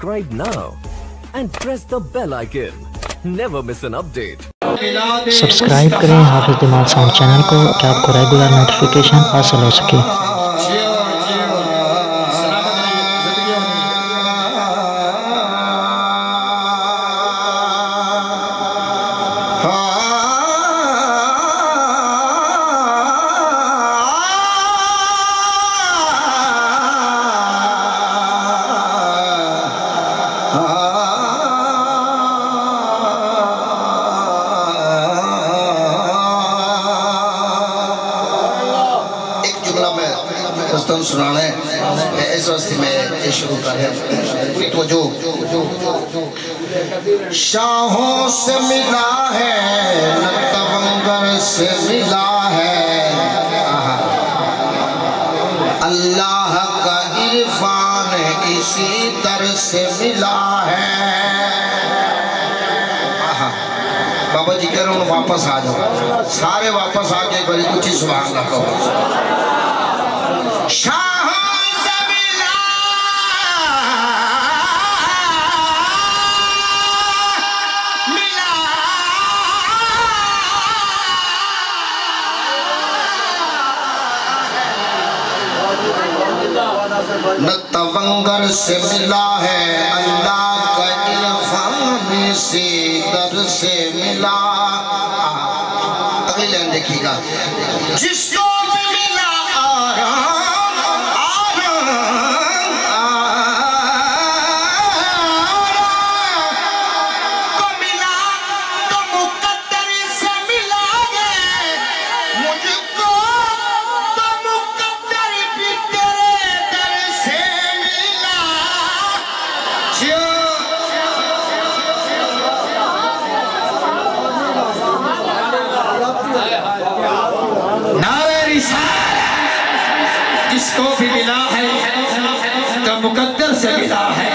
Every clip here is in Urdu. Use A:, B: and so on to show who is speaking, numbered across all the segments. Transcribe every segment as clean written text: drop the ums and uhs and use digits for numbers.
A: subscribe now and press the bell icon. Never miss an update.
B: Subscribe کریں حافظ دمال ساؤنڈ چینل کو کہ آپ کو ریگولر نوٹیفیکیشن حاصل ہو سکے.
C: سنانا ہے اس واسطے میں یہ شروع کر رہا ہوں. پوری توجہ. شاہوں سے ملا ہے نتونگر سے ملا ہے اللہ کا عرفان اسی در سے ملا ہے. بابا جی کہہ رہا ہوں واپس آ جاؤ, سارے واپس آ کے بڑی کچھ سبحان اللہ کہو. شاہوں سے ملا نتونگر سے ملا ہے اللہ کا عرفان اسی در سے ملا. اگلی لائن دیکھیے گا. جس کو بھی ملا جس کو بھی ملا ہے تو مقدر سے ملا ہے.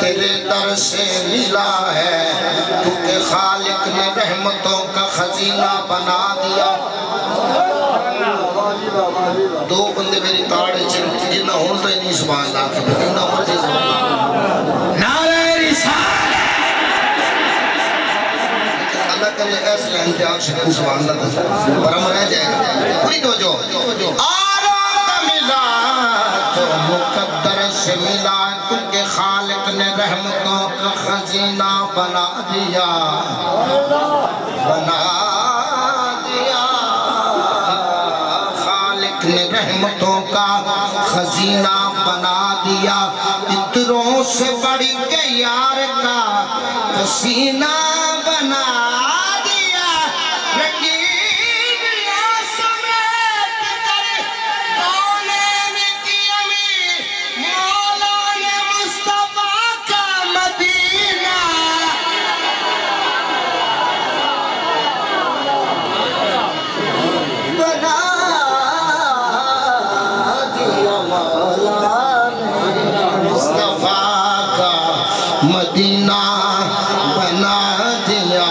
C: تیرے در سے ملا ہے کیونکہ خالق نے رحمتوں کا خزینہ بنا دیا. دو بندے میری تاڑے چلتے جنہ ہون تو نہیں سبحان اللہ کے جنہ مرضی سبحان اللہ. نعرہ رسالہ اللہ کرنے ایسے انتیاق شکل سبحان اللہ تھا برم رہ جائے گا. پوری توجہ. آرام ملا تو مقدر سے ملا کیونکہ خالق نے رحمتوں کا خزینہ بنا دیا. خالق نے رحمتوں کا خزینہ بنا دیا. عطروں سے بڑھ کے یار کا پسینہ بنا دیا. مدینہ بنا دیا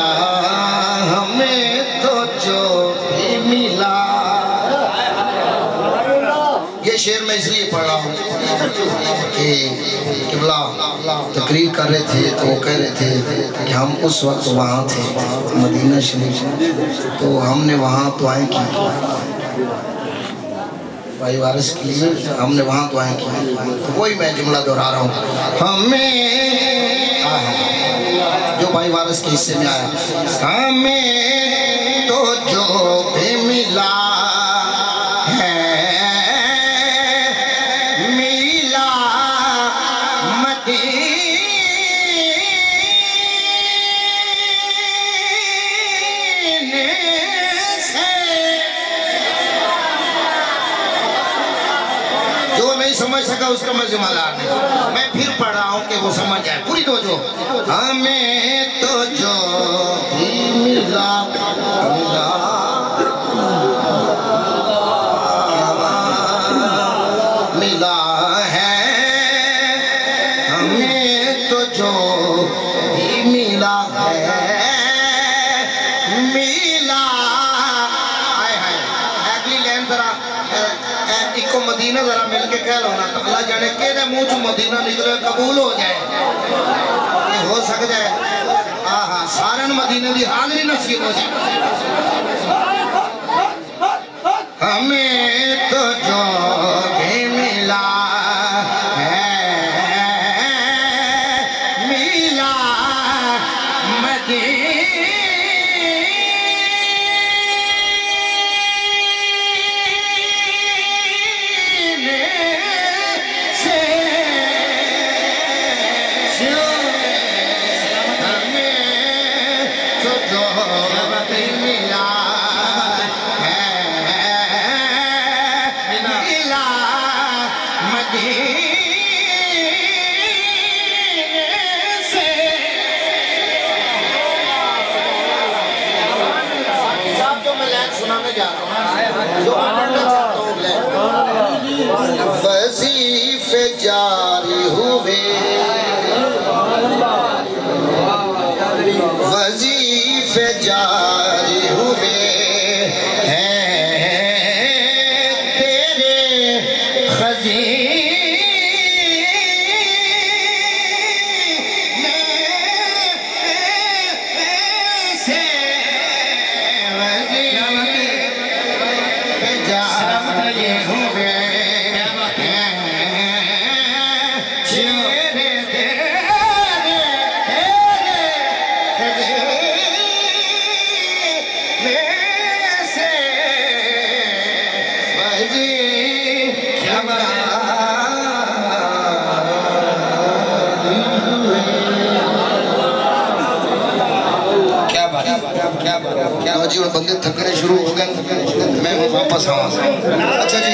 C: ہمیں تو جو بھی ملا. یہ شعر میں اس لیے پڑھ رہا ہوں کہ قبلہ تقریر کر رہے تھے تو وہ کہہ رہے تھے کہ ہم اس وقت وہاں تھے مدینہ شریف, تو ہم نے وہاں دعائیں کی بھائی وارث کے لیے, ہم نے وہاں دعائیں کی. وہی میں جملہ دہرا رہا ہوں. ہمیں جو بھائی وارث کے حصے میں آیا, ہمیں تو جو بھی ملا ہے ملا جو نہیں سمجھ سکا اس کا میں ذمہ دار نہیں. میں پھر پڑھ رہا ہوں کہ وہ سمجھ جائے. پوری توجہ. ہمیں تو جو بھی ملا ملا ہے, ہمیں تو جو بھی ملا ہے ملا. آئے ہائے اگلی لین ذرا ایک کو مدینہ ذرا مل کے کہہ لو نا, تو اللہ جانے کہ منہ چو مدینہ نکلے قبول ہو جائے. یہ ہو سکتا ہے آہا سارن مدینہ دی حاضری نصیب ہو جائے. ہمیں تو جو بھی ملا ہے ملا مدینے سے. ہمیں تو جو بھی ملا ہے ملا مدینے سے. صاحب جو میں لائن سنانے جا رہا ہوں جو پڑھنا چاہتا ہوں لائن. وظیفے جاری ہوئے وظیفے جاری ہوئے ہیں تیرے خزینے سے. وظیفے جاری ہوئے کیا بندے تھکنے شروع ہو گئے. میں واپس آؤں. اچھا جی